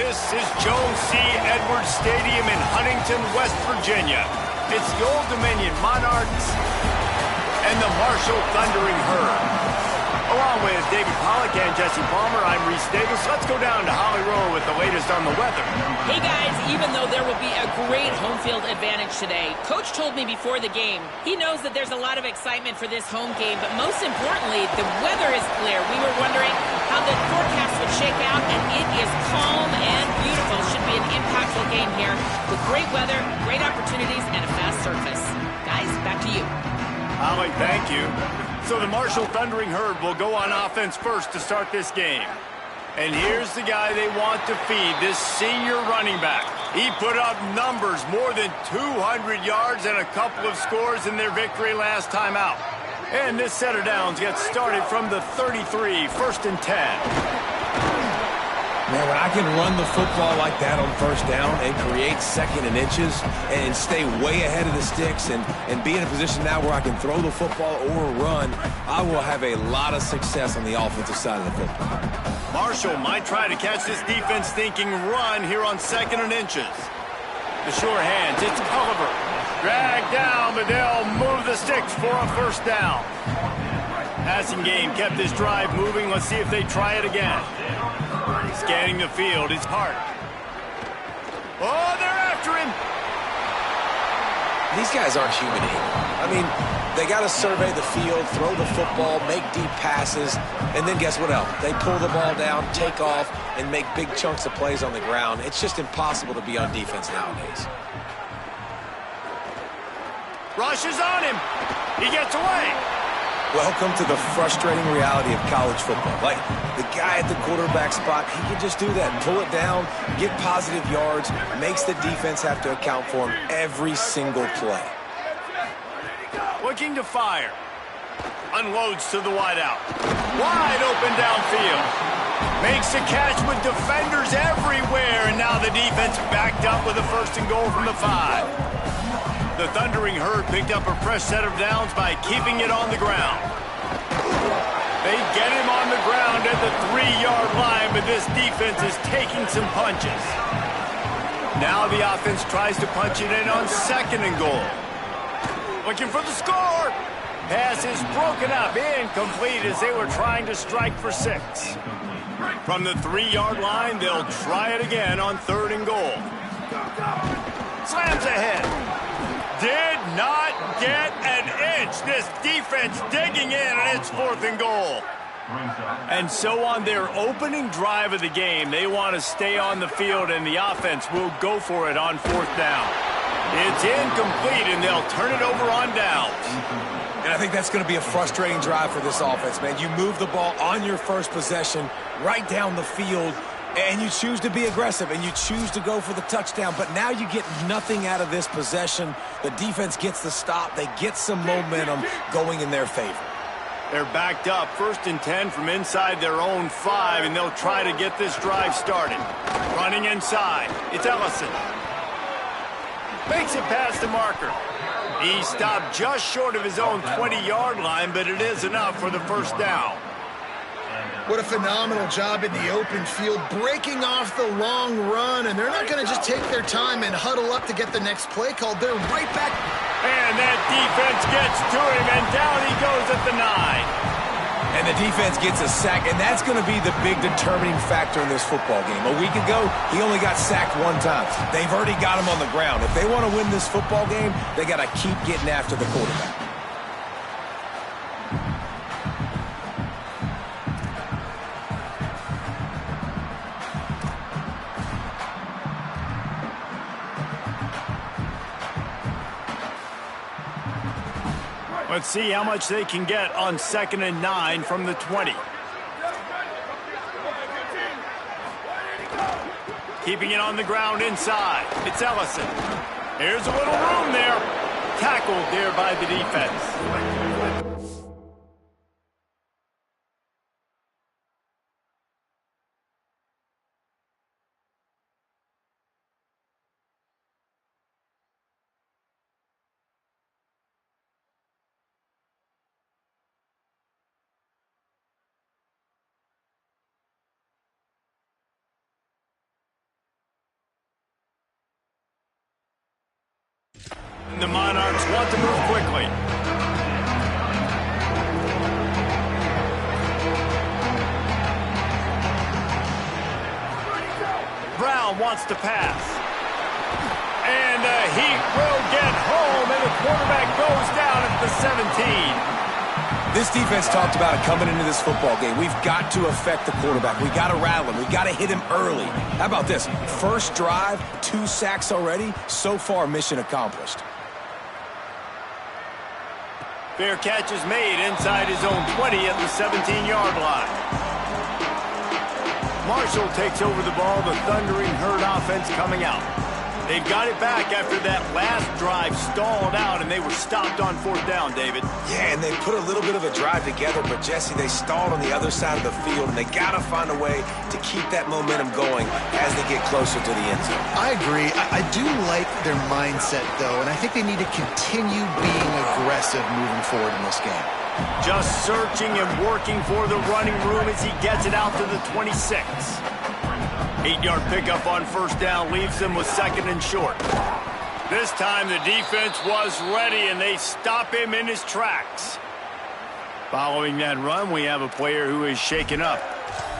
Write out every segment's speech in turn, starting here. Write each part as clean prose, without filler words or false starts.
This is Jones C. Edwards Stadium in Huntington, West Virginia. It's the Old Dominion Monarchs and the Marshall Thundering Herd. Along with David Pollack and Jesse Palmer, I'm Reese Davis. Let's go down to Holly Rowe with the latest on the weather. Hey guys, even though there will be a great home field advantage today, Coach told me before the game, he knows that there's a lot of excitement for this home game, but most importantly, the weather is clear. We were wondering how the forecast would shake out, and it is calm and beautiful. Should be an impactful game here with great weather, great opportunities, and a fast surface. Guys, back to you. Holly, thank you. So the Marshall Thundering Herd will go on offense first to start this game. And here's the guy they want to feed, this senior running back. He put up numbers, more than 200 yards and a couple of scores in their victory last time out. And this set of downs gets started from the 33, 1st and 10. Man, when I can run the football like that on first down and create 2nd and inches and stay way ahead of the sticks and be in a position now where I can throw the football or run, I will have a lot of success on the offensive side of the football. Marshall might try to catch this defense thinking run here on 2nd and inches. The sure hands, it's Culliver. Dragged down, but they'll move the sticks for a first down. Passing game kept this drive moving. Let's see if they try it again. Scanning the field, it's Hart. Oh, they're after him. These guys aren't human anymore. I mean, they got to survey the field, throw the football, make deep passes, and then guess what else? They pull the ball down, take off, and make big chunks of plays on the ground. It's just impossible to be on defense nowadays. Rush is on him. He gets away. Welcome to the frustrating reality of college football. Like, the guy at the quarterback spot, he can just do that. Pull it down, get positive yards, makes the defense have to account for him every single play. Looking to fire. Unloads to the wideout. Wide open downfield. Makes a catch with defenders everywhere, and now the defense backed up with a 1st and goal from the 5. The Thundering Herd picked up a fresh set of downs by keeping it on the ground. They get him on the ground at the 3-yard line, but this defense is taking some punches. Now the offense tries to punch it in on 2nd and goal. Looking for the score. Pass is broken up, incomplete as they were trying to strike for 6. From the 3-yard line, they'll try it again on 3rd and goal. Slams ahead. Did not get an inch. This defense digging in, and it's 4th and goal. And so on their opening drive of the game, they want to stay on the field, and the offense will go for it on 4th down. It's incomplete, and they'll turn it over on downs. And I think that's going to be a frustrating drive for this offense, man. You move the ball on your first possession right down the field, and you choose to be aggressive, and you choose to go for the touchdown. But now you get nothing out of this possession. The defense gets the stop. They get some momentum going in their favor. They're backed up, 1st and 10 from inside their own 5, and they'll try to get this drive started. Running inside, it's Ellison. Makes it past the marker. He stopped just short of his own 20-yard line, but it is enough for the 1st down. What a phenomenal job in the open field, breaking off the long run, and they're not going to just take their time and huddle up to get the next play called. They're right back. And that defense gets to him, and down he goes at the 9. And the defense gets a sack, and that's going to be the big determining factor in this football game. A week ago, he only got sacked 1 time. They've already got him on the ground. If they want to win this football game, they got to keep getting after the quarterback. Let's see how much they can get on 2nd and 9 from the 20. Keeping it on the ground inside. It's Ellison. Here's a little room there. Tackled there by the defense. defense want to move quickly. Brown wants to pass. And he will get home, and the quarterback goes down at the 17. This defense talked about it coming into this football game. We've got to affect the quarterback. We've got to rattle him. We've got to hit him early. How about this? First drive, 2 sacks already. So far, mission accomplished. Fair catch is made inside his own 20 at the 17-yard line. Marshall takes over the ball. The Thundering Herd offense coming out. They've got it back after that last drive stalled out, and they were stopped on 4th down, David. Yeah, and they put a little bit of a drive together, but, Jesse, they stalled on the other side of the field, and they got to find a way to keep that momentum going as they get closer to the end zone. I agree. I do like their mindset, though, and I think they need to continue being aggressive moving forward in this game. Just searching and working for the running room as he gets it out to the 26. 8-yard pickup on 1st down leaves them with 2nd and short. This time the defense was ready, and they stop him in his tracks. Following that run, we have a player who is shaken up.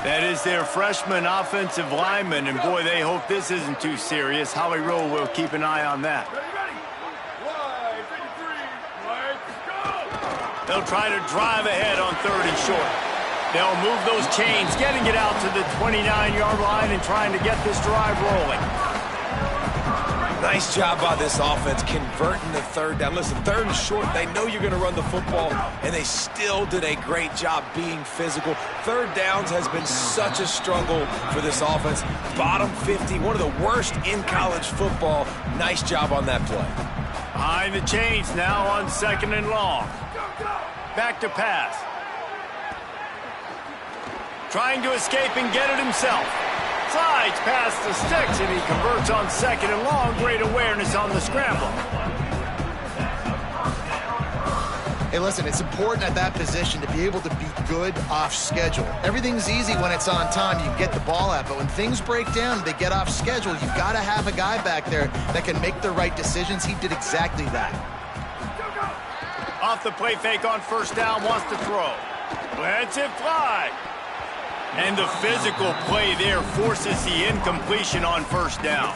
That is their freshman offensive lineman, and boy, they hope this isn't too serious. Holly Rowe will keep an eye on that. They'll try to drive ahead on 3rd and short. They'll move those chains, getting it out to the 29-yard line and trying to get this drive rolling. Nice job by this offense converting the 3rd down. Listen, 3rd and short, they know you're going to run the football, and they still did a great job being physical. 3rd downs has been such a struggle for this offense. Bottom 50, one of the worst in college football. Nice job on that play. Behind the chains now on 2nd and long. Back to pass. Trying to escape and get it himself. Slides past the sticks, and he converts on 2nd and long. Great awareness on the scramble. Hey, listen, it's important at that position to be able to be good off schedule. Everything's easy when it's on time. You get the ball out, but when things break down and they get off schedule, you've got to have a guy back there that can make the right decisions. He did exactly that. Off the play fake on 1st down, wants to throw. Lets it fly. And the physical play there forces the incompletion on 1st down.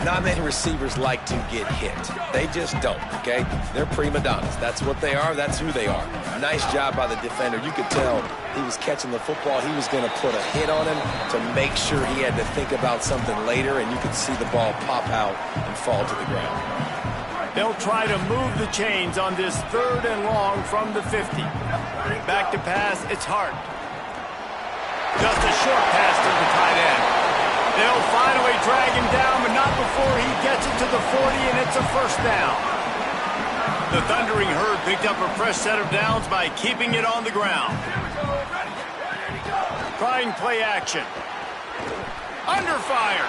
Not many receivers like to get hit. They just don't, okay? They're prima donnas. That's what they are. That's who they are. Nice job by the defender. You could tell he was catching the football. He was going to put a hit on him to make sure he had to think about something later, and you could see the ball pop out and fall to the ground. They'll try to move the chains on this 3rd and long from the 50. Back to pass, it's Hart. Just a short pass to the tight end. They'll finally drag him down, but not before he gets it to the 40, and it's a 1st down. The Thundering Herd picked up a fresh set of downs by keeping it on the ground. Trying play action. Under fire.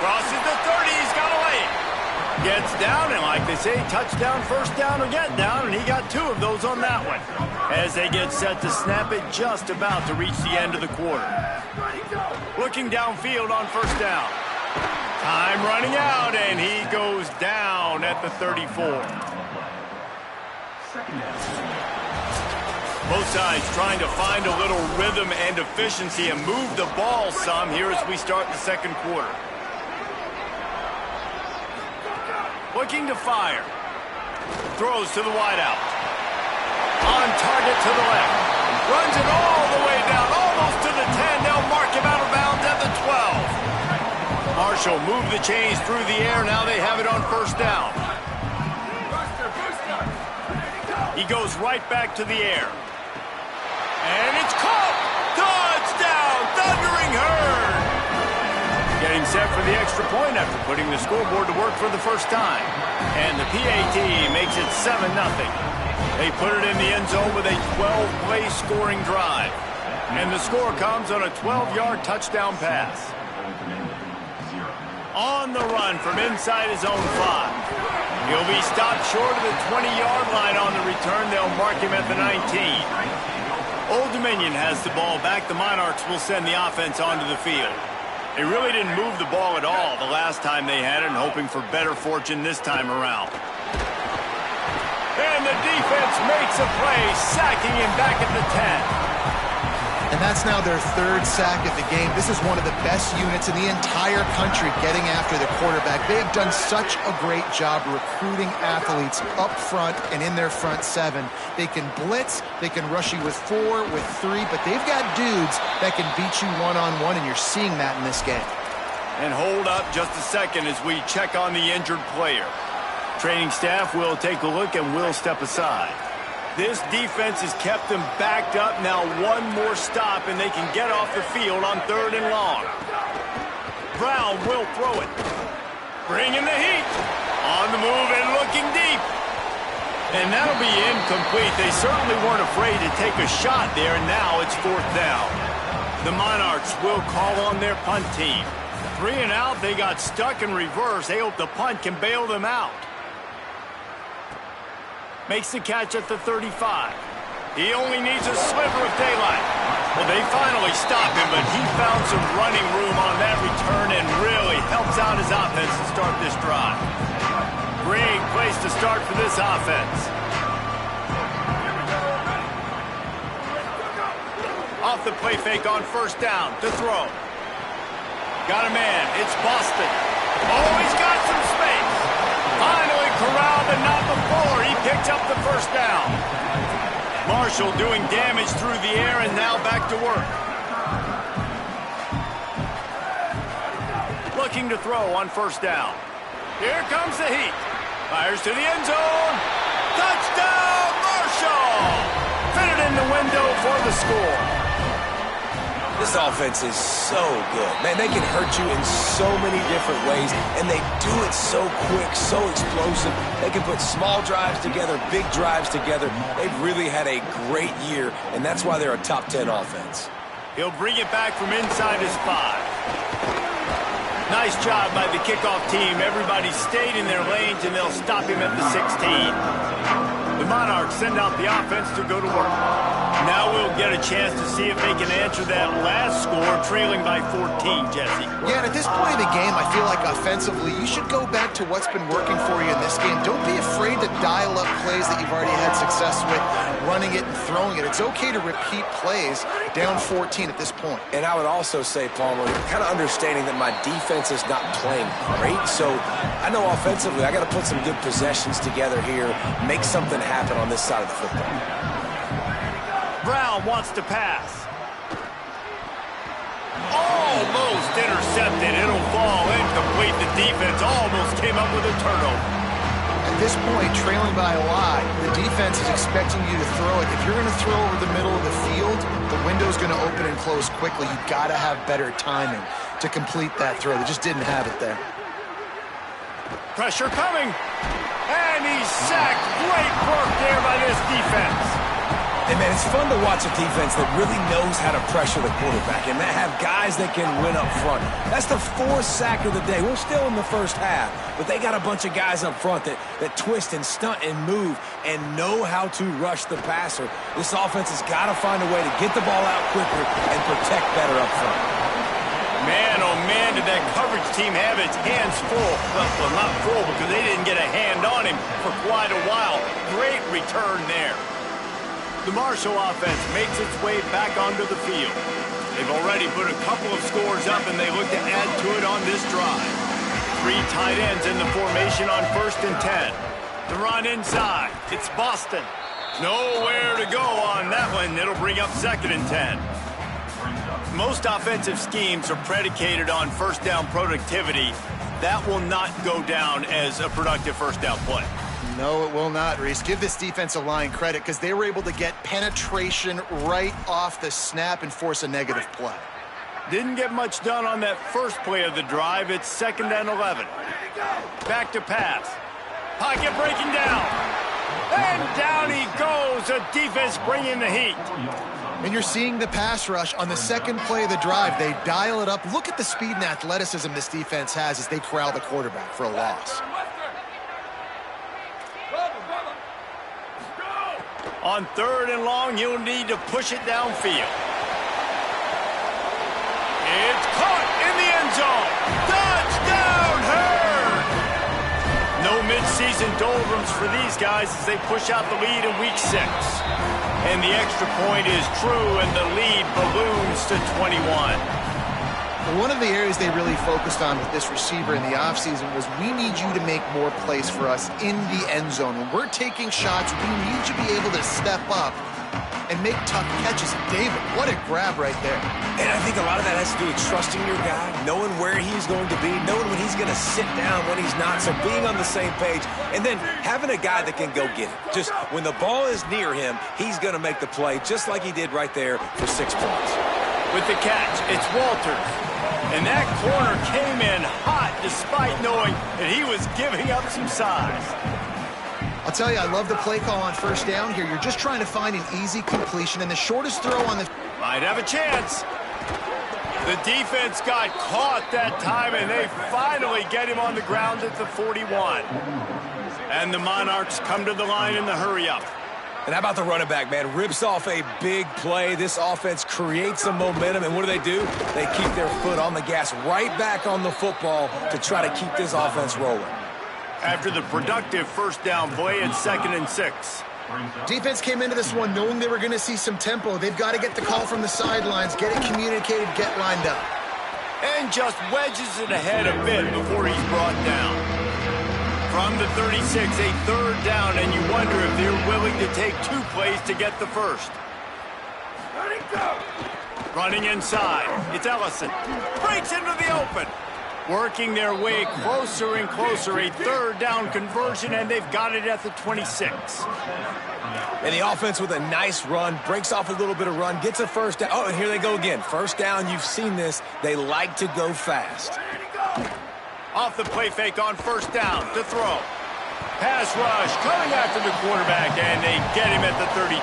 Crosses the 30, he's got to lay it. Gets down, and like they say, touchdown, 1st down, or get down, and he got 2 of those on that one. As they get set to snap it, just about to reach the end of the quarter. Looking downfield on 1st down. Time running out, and he goes down at the 34. Both sides trying to find a little rhythm and efficiency and move the ball some here as we start the 2nd quarter. Looking to fire. Throws to the wideout. On target to the left. Runs it all the way down, almost to the 10. They'll mark him out of bounds at the 12. Marshall moved the chains through the air. Now they have it on 1st down. He goes right back to the air. And it's caught! Touchdown! Thundering Herd! Getting set for the extra point after putting the scoreboard to work for the first time. And the PAT makes it 7-0. They put it in the end zone with a 12-play scoring drive. And the score comes on a 12-yard touchdown pass. On the run from inside his own 5. He'll be stopped short of the 20-yard line on the return. They'll mark him at the 19. Old Dominion has the ball back. The Monarchs will send the offense onto the field. They really didn't move the ball at all the last time they had it, and hoping for better fortune this time around. And the defense makes a play, sacking him back at the 10. And that's now their third sack of the game. This is one of the best units in the entire country getting after the quarterback. They have done such a great job recruiting athletes up front and in their front seven. They can blitz, they can rush you with 4, with 3, but they've got dudes that can beat you one-on-one, and you're seeing that in this game. And hold up just a second as we check on the injured player. Training staff will take a look and will step aside. This defense has kept them backed up. Now one more stop, and they can get off the field on 3rd and long. Brown will throw it. Bringing the heat. On the move and looking deep. And that'll be incomplete. They certainly weren't afraid to take a shot there, and now it's 4th down. The Monarchs will call on their punt team. 3 and out, they got stuck in reverse. They hope the punt can bail them out. Makes the catch at the 35. He only needs a sliver of daylight. Well, they finally stopped him, but he found some running room on that return and really helps out his offense to start this drive. Great place to start for this offense. Off the play fake on 1st down to throw. Got a man. It's Boston. Oh, he's got some space. Finally corralled, but not before. He picked up the 1st down. Marshall doing damage through the air, and now back to work. Looking to throw on 1st down. Here comes the heat. Fires to the end zone. Touchdown, Marshall! Fitted in the window for the score. This offense is so good. Man, they can hurt you in so many different ways, and they do it so quick, so explosive. They can put small drives together, big drives together. They've really had a great year, and that's why they're a top 10 offense. He'll bring it back from inside his 5. Nice job by the kickoff team. Everybody stayed in their lanes, and they'll stop him at the 16. The Monarchs send out the offense to go to work. Now we'll get a chance to see if they can answer that last score, trailing by 14, Jesse. Yeah, and at this point of the game, I feel like offensively, you should go back to what's been working for you in this game. Don't be afraid to dial up plays that you've already had success with, running it and throwing it. It's okay to repeat plays down 14 at this point. And I would also say, Palmer, kind of understanding that my defense is not playing great, so I know offensively I got to put some good possessions together here, make something happen on this side of the football. Brown wants to pass. Almost intercepted. It'll fall incomplete. The defense almost came up with a turnover. At this point, trailing by a lot, the defense is expecting you to throw it. If you're going to throw over the middle of the field, the window's going to open and close quickly. You've got to have better timing to complete that throw. They just didn't have it there. Pressure coming. And he's sacked. Great work there by this defense. And, man, it's fun to watch a defense that really knows how to pressure the quarterback and that have guys that can win up front. That's the 4th sack of the day. We're still in the first half, but they got a bunch of guys up front that twist and stunt and move and know how to rush the passer. This offense has got to find a way to get the ball out quicker and protect better up front. Man, oh man, did that coverage team have its hands full. Well, not full because they didn't get a hand on him for quite a while. Great return there. The Marshall offense makes its way back onto the field. They've already put a couple of scores up, and they look to add to it on this drive. 3 tight ends in the formation on 1st and 10. The run inside. It's Boston. Nowhere to go on that one. It'll bring up 2nd and 10. Most offensive schemes are predicated on 1st down productivity. That will not go down as a productive 1st down play. No, it will not, Reese. Give this defensive line credit because they were able to get penetration right off the snap and force a negative play. Didn't get much done on that first play of the drive. It's 2nd and 11. Back to pass. Pocket breaking down. And down he goes. The defense bringing the heat. And you're seeing the pass rush on the 2nd play of the drive. They dial it up. Look at the speed and athleticism this defense has as they corral the quarterback for a loss. On 3rd and long, you'll need to push it downfield. It's caught in the end zone. Touchdown, Herd! No mid-season doldrums for these guys as they push out the lead in Week 6. And the extra point is true, and the lead balloons to 21. One of the areas they really focused on with this receiver in the offseason was we need you to make more plays for us in the end zone. When we're taking shots, we need you to be able to step up and make tough catches. David, what a grab right there. And I think a lot of that has to do with trusting your guy, knowing where he's going to be, knowing when he's going to sit down, when he's not, so being on the same page, and then having a guy that can go get it. Just when the ball is near him, he's going to make the play, just like he did right there for 6 points. With the catch, it's Walters. And that corner came in hot despite knowing that he was giving up some size. I'll tell you, I love the play call on first down here. You're just trying to find an easy completion, and the shortest throw on the... Might have a chance. The defense got caught that time, and they finally get him on the ground at the 41. And the Monarchs come to the line in the hurry-up. And how about the running back, man? Rips off a big play. This offense creates some momentum, and what do? They keep their foot on the gas, right back on the football to try to keep this offense rolling. After the productive first down play, it's 2nd and 6. Defense came into this one knowing they were going to see some tempo. They've got to get the call from the sidelines, get it communicated, get lined up. And just wedges it ahead a bit before he's brought down. From the 36, a 3rd down, and you wonder if they're willing to take 2 plays to get the first. Running inside, it's Ellison. Breaks into the open. Working their way closer and closer, a 3rd down conversion, and they've got it at the 26. And the offense with a nice run, breaks off a little bit of run, gets a first down. Oh, and here they go again. First down, you've seen this. They like to go fast. Off the play fake on first down to throw. Pass rush coming after the quarterback, and they get him at the 32.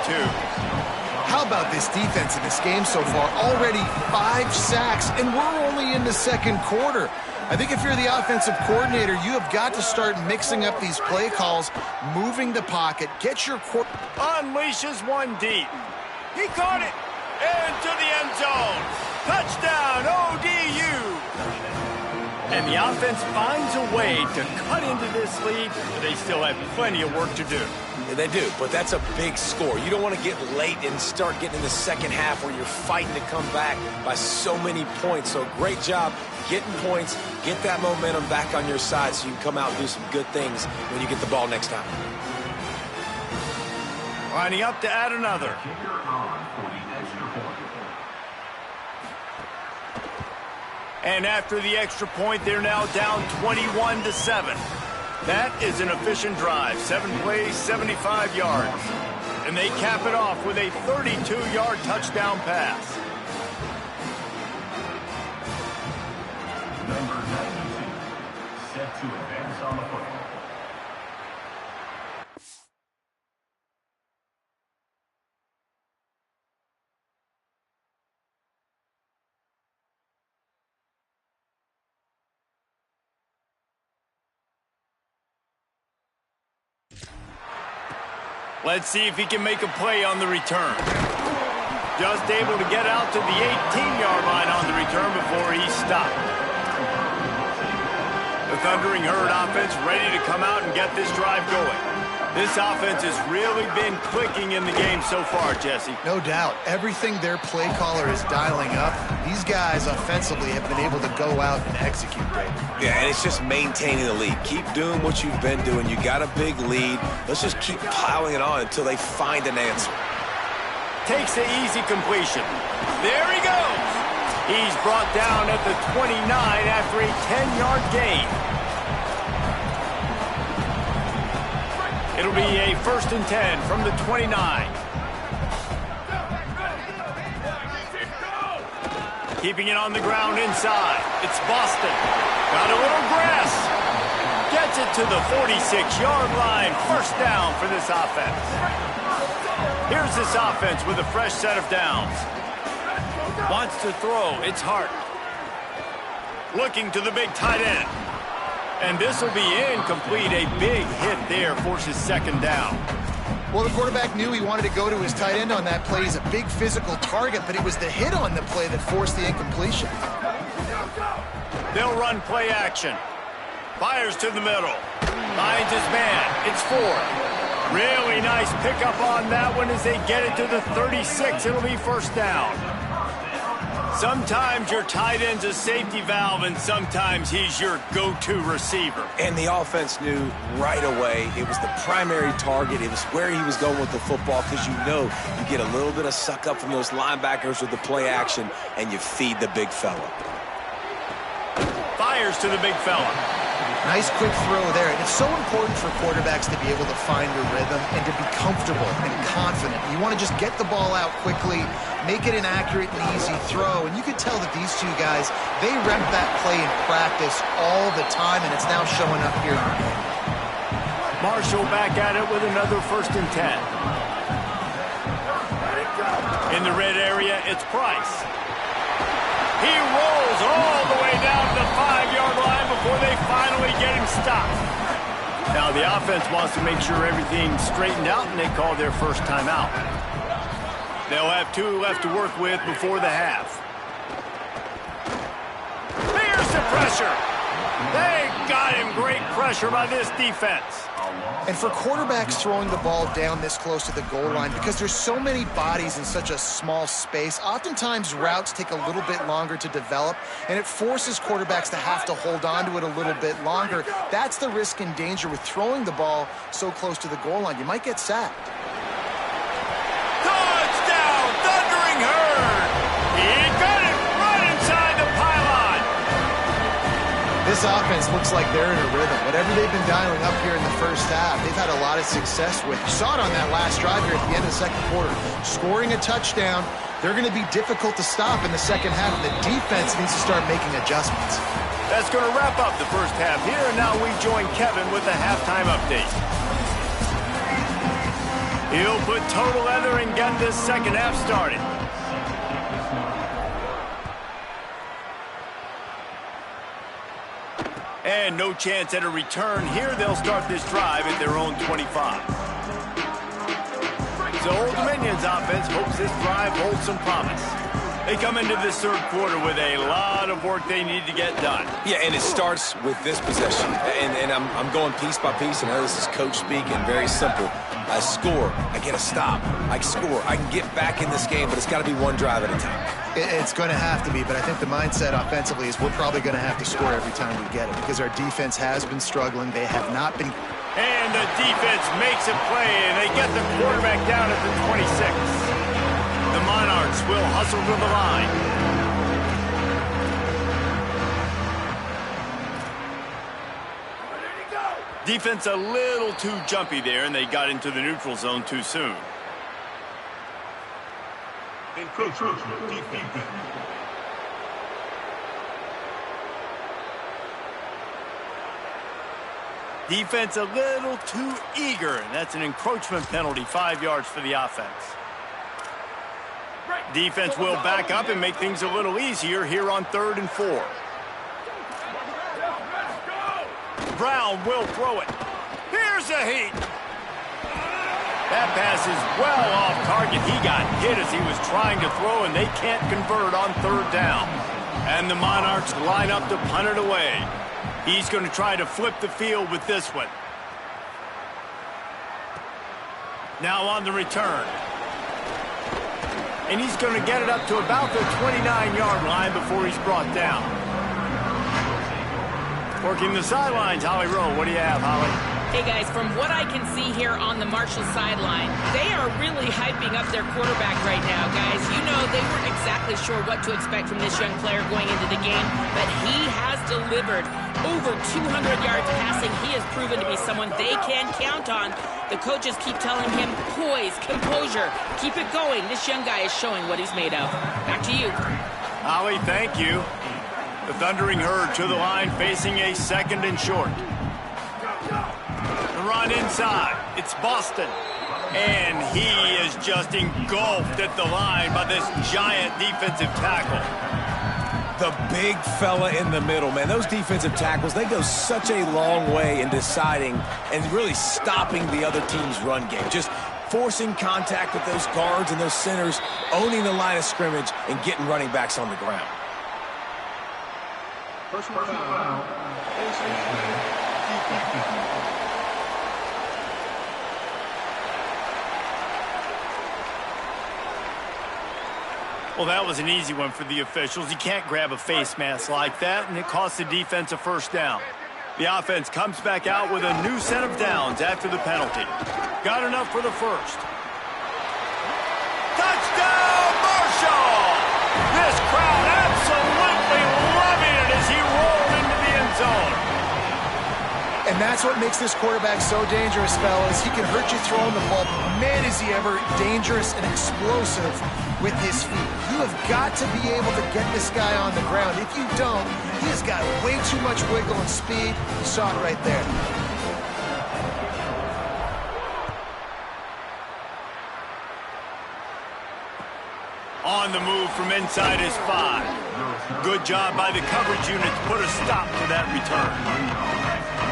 How about this defense in this game so far? Already 5 sacks, and we're only in the 2nd quarter. I think if you're the offensive coordinator, you have got to start mixing up these play calls, moving the pocket, get your unleashes one deep. He caught it into the end zone. Touchdown, ODU. And the offense finds a way to cut into this lead, but they still have plenty of work to do. Yeah, they do, but that's a big score. You don't want to get late and start getting in the second half where you're fighting to come back by so many points. So great job getting points, get that momentum back on your side so you can come out and do some good things when you get the ball next time. Lining up to add another. And after the extra point, they're now down 21-7. That is an efficient drive. 7 plays, 75 yards. And they cap it off with a 32-yard touchdown pass. Number 92, set to advance on the football. Let's see if he can make a play on the return. Just able to get out to the 18-yard line on the return before he stopped. The Thundering Herd offense ready to come out and get this drive going. This offense has really been clicking in the game so far, Jesse. No doubt. Everything their play caller is dialing up, these guys offensively have been able to go out and execute, David. Yeah, and it's just maintaining the lead. Keep doing what you've been doing. You got a big lead. Let's just keep piling it on until they find an answer. Takes the easy completion. There he goes. He's brought down at the 29 after a 10-yard gain. It'll be a 1st and 10 from the 29. Keeping it on the ground inside. It's Boston. Got a little grass. Gets it to the 46-yard line. 1st down for this offense. Here's this offense with a fresh set of downs. Wants to throw. It's Hart. Looking to the big tight end. And this will be incomplete. A big hit there forces 2nd down. Well, the quarterback knew he wanted to go to his tight end on that play. He's a big physical target, but it was the hit on the play that forced the incompletion. They'll run play action. Fires to the middle. Finds his man. It's 4. Really nice pickup on that one as they get it to the 36. It'll be first down. Sometimes your tight end's a safety valve, and sometimes he's your go-to receiver. And the offense knew right away it was the primary target. It was where he was going with the football, because you know you get a little bit of suck up from those linebackers with the play action, and you feed the big fella. Fires to the big fella. Nice quick throw there. And it's so important for quarterbacks to be able to find a rhythm and to be comfortable and confident. You want to just get the ball out quickly, make it an accurate and easy throw. And you could tell that these two guys, they rep that play in practice all the time, and it's now showing up here in the game. Marshall back at it with another 1st and 10. In the red area, it's Price. He rolls all the way down to the 5-yard line before they finally get him stopped. Now the offense wants to make sure everything's straightened out, and they call their first timeout. They'll have 2 left to work with before the half. Here's the pressure. They got him. Great pressure by this defense. And for quarterbacks throwing the ball down this close to the goal line, because there's so many bodies in such a small space, oftentimes routes take a little bit longer to develop, and it forces quarterbacks to have to hold on to it a little bit longer. That's the risk and danger with throwing the ball so close to the goal line. You might get sacked. Touchdown, Thundering Herd! He got it right inside the pylon. This offense looks like they're in a rhythm. Whatever they've been dialing up here in the first half, they've had a lot of success with. You saw it on that last drive here at the end of the second quarter. Scoring a touchdown, they're going to be difficult to stop in the second half, and the defense needs to start making adjustments. That's going to wrap up the first half here, and now we join Kevin with the halftime update. He'll put total leather and get this second half started. And no chance at a return here. They'll start this drive at their own 25. So Old Dominion's offense hopes this drive holds some promise. They come into this third quarter with a lot of work they need to get done. Yeah, and it starts with this possession. And I'm going piece by piece, and I know this is coach speak, and very simple. I score, I get a stop, I score, I can get back in this game, but it's got to be one drive at a time. It's going to have to be, but I think the mindset offensively is we're probably going to have to score every time we get it, because our defense has been struggling. They have not been. And the defense makes a play, and they get the quarterback down at the 26. The Monarchs will hustle to the line. Defense a little too jumpy there, and they got into the neutral zone too soon. Defense a little too eager, and that's an encroachment penalty, 5 yards for the offense. Defense will back up and make things a little easier here on 3rd and 4. Brown will throw it. Here's a heat. That pass is well off target. He got hit as he was trying to throw, and they can't convert on 3rd down. And the Monarchs line up to punt it away. He's going to try to flip the field with this one. Now on the return. And he's going to get it up to about the 29-yard line before he's brought down. Working the sidelines, Holly Rowe. What do you have, Holly? Hey, guys, from what I can see here on the Marshall sideline, they are really hyping up their quarterback right now, guys. You know, they weren't exactly sure what to expect from this young player going into the game, but he has delivered over 200 yards passing. He has proven to be someone they can count on. The coaches keep telling him, poise, composure, keep it going. This young guy is showing what he's made of. Back to you. Holly, thank you. The Thundering Herd to the line, facing a 2nd and short. The run inside. It's Boston. And he is just engulfed at the line by this giant defensive tackle. The big fella in the middle, man. Those defensive tackles, they go such a long way in deciding and really stopping the other team's run game. Just forcing contact with those guards and those centers, owning the line of scrimmage, and getting running backs on the ground. Personal foul. Well, that was an easy one for the officials. You can't grab a face mask like that, and it costs the defense a first down. The offense comes back out with a new set of downs after the penalty. Got enough for the first. Touchdown, Marshall! This crowd absolutely loving it as he rolled into the end zone. And that's what makes this quarterback so dangerous, fellas. He can hurt you throwing the ball, but man, is he ever dangerous and explosive with his feet. You have got to be able to get this guy on the ground. If you don't, he has got way too much wiggle and speed. You saw it right there. On the move from inside his 5. Good job by the coverage unit to put a stop to that return.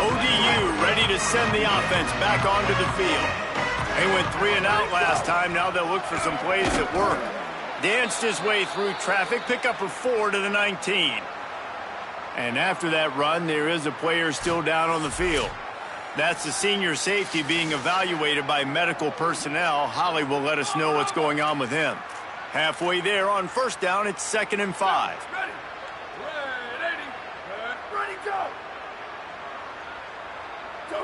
ODU ready to send the offense back onto the field. They went 3 and out last time. Now they'll look for some plays that work. Danced his way through traffic, pick up a 4 to the 19. And after that run, there is a player still down on the field. That's the senior safety being evaluated by medical personnel. Holly will let us know what's going on with him. Halfway there on first down, it's 2nd and 5. Ready, go! Go!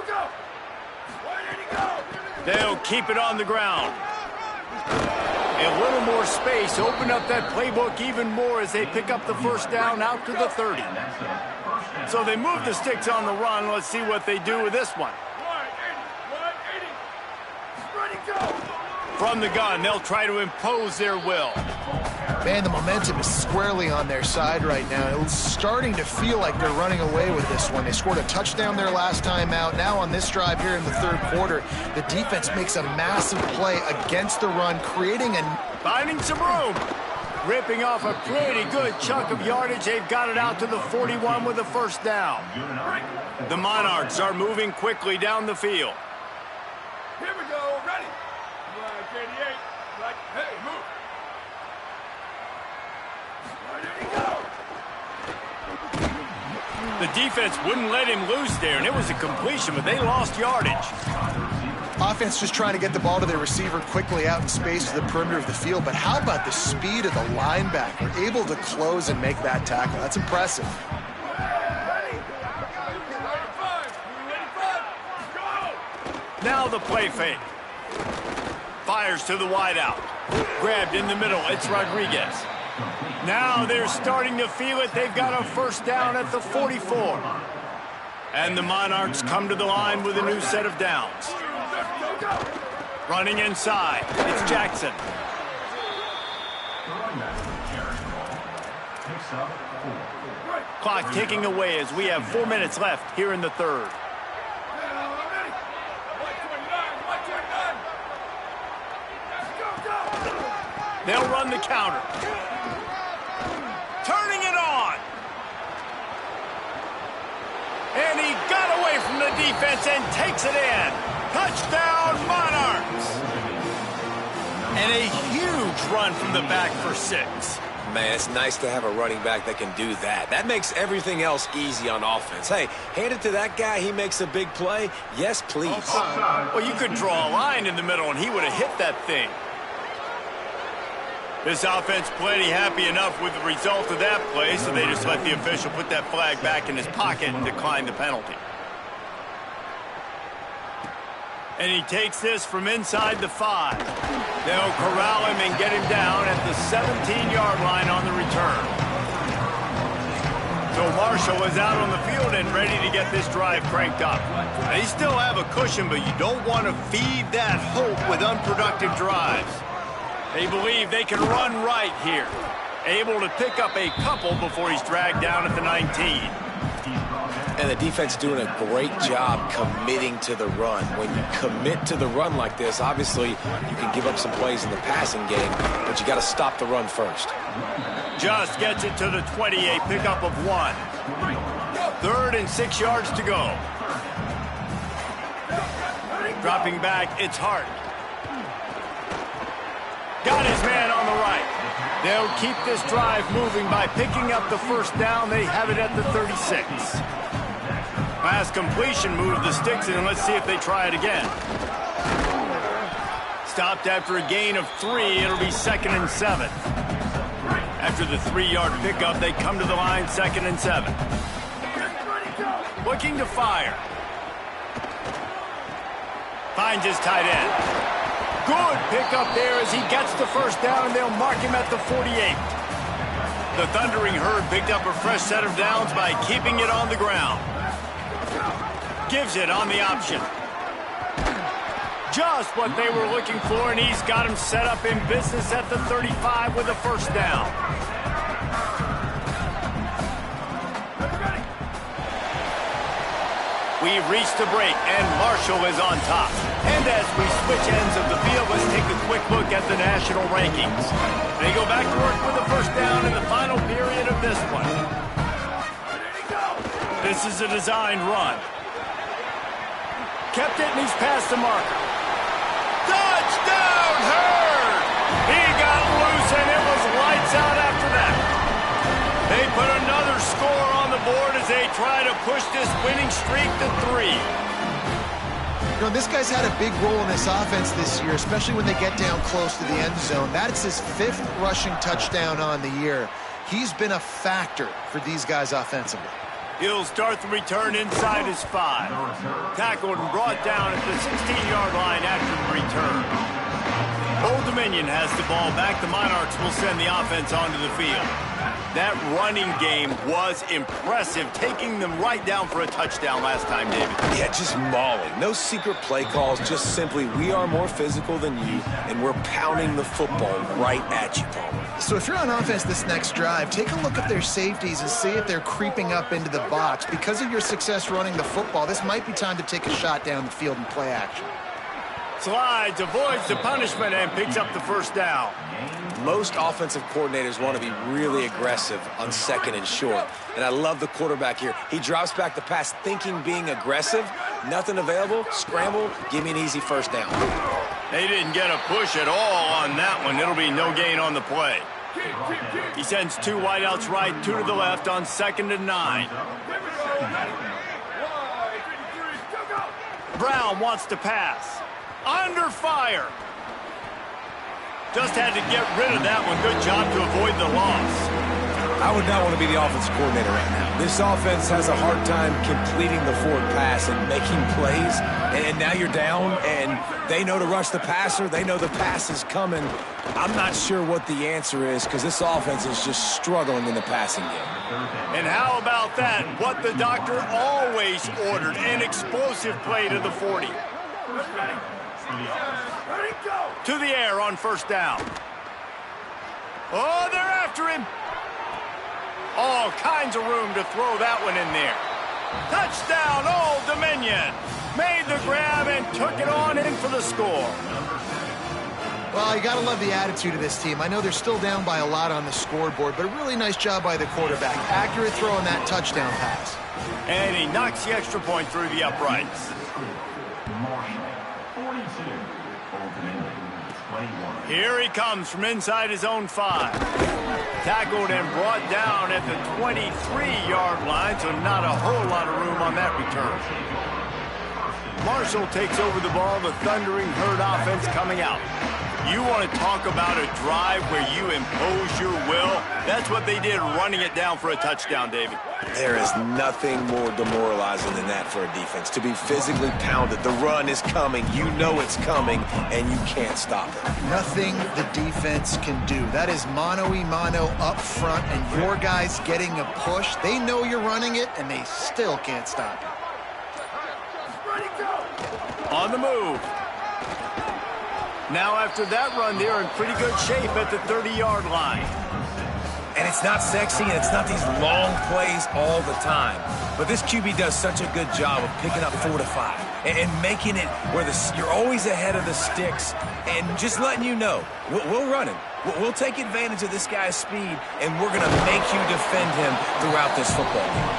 180, go! They'll keep it on the ground. A little more space, open up that playbook even more as they pick up the first down out to the 30. So they move the sticks on the run. Let's see what they do with this one. 180, ready, go! From the gun, they'll try to impose their will. Man, the momentum is squarely on their side right now. It's starting to feel like they're running away with this one. They scored a touchdown their last time out. Now on this drive here in the 3rd quarter, the defense makes a massive play against the run, creating a... Finding some room. Ripping off a pretty good chunk of yardage. They've got it out to the 41 with a first down. The Monarchs are moving quickly down the field. Here we go, ready. 88, like, hey, move. The defense wouldn't let him loose there, and it was a completion, but they lost yardage. Offense just trying to get the ball to their receiver quickly out in space to the perimeter of the field, but how about the speed of the linebacker? Able to close and make that tackle. That's impressive. Now the play fake. Fires to the wideout. Grabbed in the middle. It's Rodriguez. Now they're starting to feel it. They've got a first down at the 44. And the Monarchs come to the line with a new set of downs. Running inside. It's Jackson. Clock ticking away as we have 4 minutes left here in the 3rd. They'll run the counter. Turning it on. And he got away from the defense and takes it in. Touchdown, Monarchs. And a huge run from the back for 6. Man, it's nice to have a running back that can do that. That makes everything else easy on offense. Hey, hand it to that guy, he makes a big play. Yes, please. Well, you could draw a line in the middle, and he would have hit that thing. This offense plenty happy enough with the result of that play, so they just let the official put that flag back in his pocket and decline the penalty. And he takes this from inside the 5. They'll corral him and get him down at the 17-yard line on the return. So Marshall is out on the field and ready to get this drive cranked up. They still have a cushion, but you don't want to feed that hope with unproductive drives. They believe they can run right here. Able to pick up a couple before he's dragged down at the 19. And the defense doing a great job committing to the run. When you commit to the run like this, obviously you can give up some plays in the passing game, but you got to stop the run first. Just gets it to the 28, pickup of 1. 3rd and 6 yards to go. Dropping back, it's Hart. Got his man on the right. They'll keep this drive moving by picking up the first down. They have it at the 36. Pass completion moved the sticks in, and let's see if they try it again. Stopped after a gain of 3. It'll be 2nd and 7. After the 3-yard pickup, they come to the line 2nd and 7. Looking to fire. Finds his tight end. Good pickup there as he gets the first down, and they'll mark him at the 48. The Thundering Herd picked up a fresh set of downs by keeping it on the ground. Gives it on the option. Just what they were looking for, and he's got him set up in business at the 35 with a first down. We've reached the break, and Marshall is on top. And as we switch ends of the field, let's take a quick look at the national rankings. They go back to work with a first down in the final period of this one. This is a designed run. Kept it, and he's past the marker. Touchdown, Herd! He got loose, and it was lights out after that. They put another score on the board as they try to push this winning streak to 3. You know, this guy's had a big role in this offense this year, especially when they get down close to the end zone. That's his 5th rushing touchdown on the year. He's been a factor for these guys offensively. He'll start the return inside his 5. Tackled and brought down at the 16-yard line after the return. Old Dominion has the ball back. The Monarchs will send the offense onto the field. That running game was impressive, taking them right down for a touchdown last time, David. Yeah, just mauling. No secret play calls, just simply we are more physical than you, and we're pounding the football right at you, Palmer. So if you're on offense this next drive, take a look at their safeties and see if they're creeping up into the box. Because of your success running the football, this might be time to take a shot down the field and play action. Slides, avoids the punishment, and picks up the first down. Most offensive coordinators want to be really aggressive on 2nd and short. And I love the quarterback here. He drops back the pass thinking being aggressive. Nothing available. Scramble. Give me an easy first down. They didn't get a push at all on that one. It'll be no gain on the play. He sends 2 wideouts right, 2 to the left on 2nd and 9. Brown wants to pass. Under fire. Just had to get rid of that one. Good job to avoid the loss. I would not want to be the offensive coordinator right now. This offense has a hard time completing the forward pass and making plays. And now you're down, and they know to rush the passer. They know the pass is coming. I'm not sure what the answer is because this offense is just struggling in the passing game. And how about that? What the doctor always ordered, an explosive play to the 40. To the air on first down. Oh, they're after him. All kinds of room to throw that one in there. Touchdown, Old Dominion. Made the grab and took it on in for the score. Well, you got to love the attitude of this team. I know they're still down by a lot on the scoreboard, but a really nice job by the quarterback. Accurate throw on that touchdown pass. And he knocks the extra point through the uprights. Here he comes from inside his own 5. Tackled and brought down at the 23-yard line, so not a whole lot of room on that return. Marshall takes over the ball, the Thundering Herd offense coming out. You want to talk about a drive where you impose your will? That's what they did, running it down for a touchdown, David. There is nothing more demoralizing than that for a defense. To be physically pounded, the run is coming, you know it's coming, and you can't stop it. Nothing the defense can do. That is mano-a-mano up front, and your guys getting a push. They know you're running it, and they still can't stop it. On the move. Now after that run, they're in pretty good shape at the 30-yard line. And it's not sexy, and it's not these long plays all the time. But this QB does such a good job of picking up 4 to 5 and making it where you're always ahead of the sticks and just letting you know, we'll run him. We'll take advantage of this guy's speed, and we're going to make you defend him throughout this football game.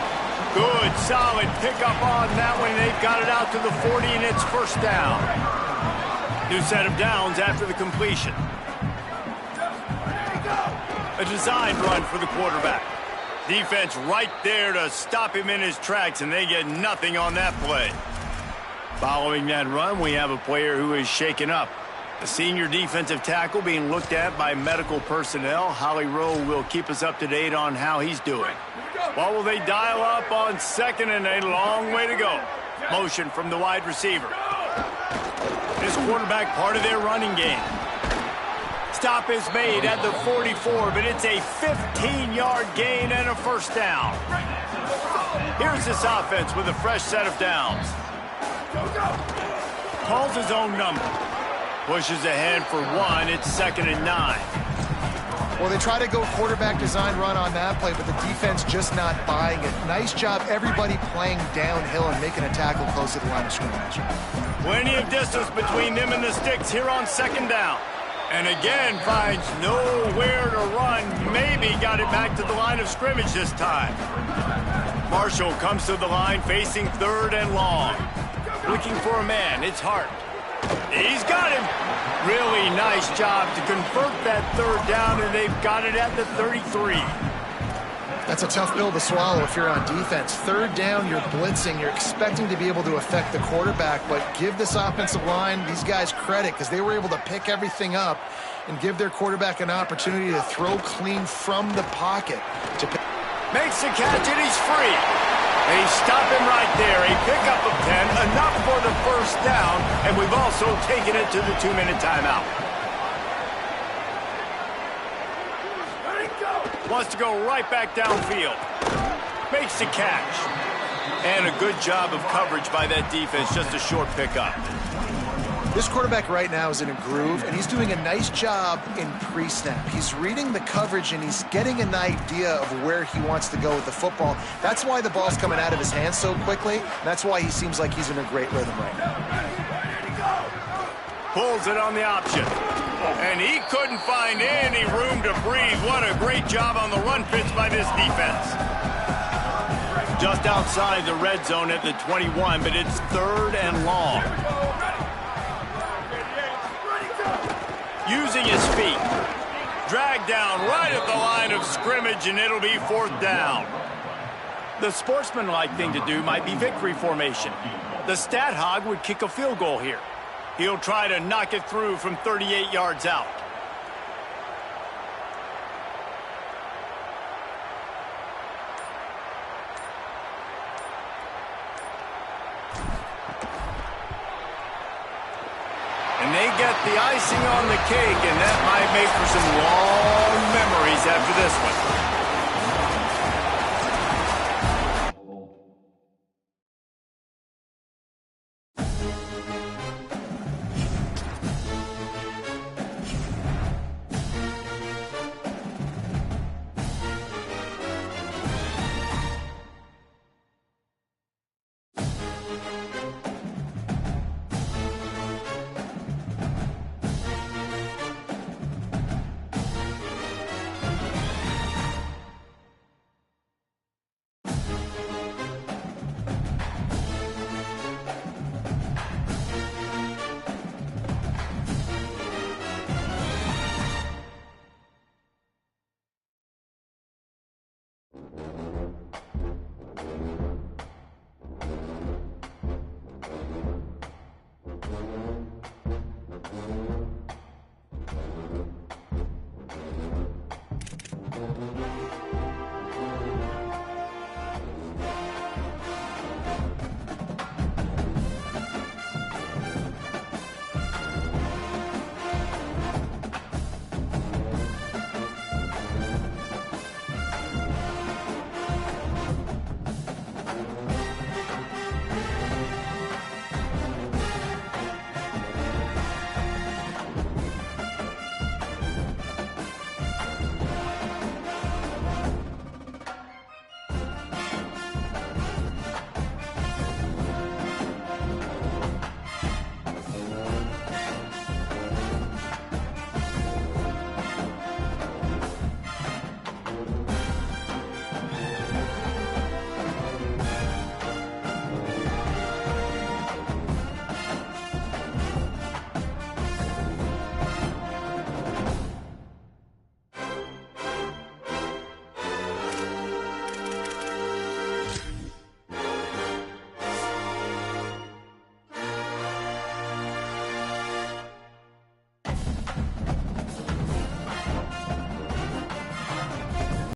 Good, solid pickup on that one. They've got it out to the 40, and it's first down. New set of downs after the completion. A designed run for the quarterback. Defense right there to stop him in his tracks, and they get nothing on that play. Following that run, we have a player who is shaken up. A senior defensive tackle being looked at by medical personnel. Holly Rowe will keep us up to date on how he's doing. What will they dial up on second and a long way to go? Motion from the wide receiver. This quarterback part of their running game. Stop is made at the 44, but it's a 15-yard gain and a first down. Here's this offense with a fresh set of downs. Calls his own number. Pushes ahead for one. It's 2nd and 9. Well, they try to go quarterback design run on that play, but the defense just not buying it. Nice job, everybody playing downhill and making a tackle close to the line of scrimmage. Plenty of distance between them and the sticks here on 2nd down. And again, finds nowhere to run. Maybe got it back to the line of scrimmage this time. Marshall comes to the line facing 3rd and long. Looking for a man. It's Hart. He's got him. Really nice job to convert that 3rd down, and they've got it at the 33. That's a tough pill to swallow if you're on defense. 3rd down, you're blitzing. You're expecting to be able to affect the quarterback, but give this offensive line, these guys, credit because they were able to pick everything up and give their quarterback an opportunity to throw clean from the pocket. Makes the catch, and he's free. They stop him right there. A pickup of 10, enough for the first down, and we've also taken it to the 2-minute timeout. Wants to go right back downfield. Makes the catch. And a good job of coverage by that defense, just a short pickup. This quarterback right now is in a groove, and he's doing a nice job in pre-snap. He's reading the coverage, and he's getting an idea of where he wants to go with the football. That's why the ball's coming out of his hands so quickly, and that's why he seems like he's in a great rhythm right now. Pulls it on the option. And he couldn't find any room to breathe. What a great job on the run fits by this defense. Just outside the red zone at the 21, but it's 3rd and long. Using his feet. Dragged down right at the line of scrimmage, and it'll be 4th down. The sportsmanlike thing to do might be victory formation. The stat hog would kick a field goal here. He'll try to knock it through from 38 yards out. And they get the icing on the cake, and that might make for some long memories after this one.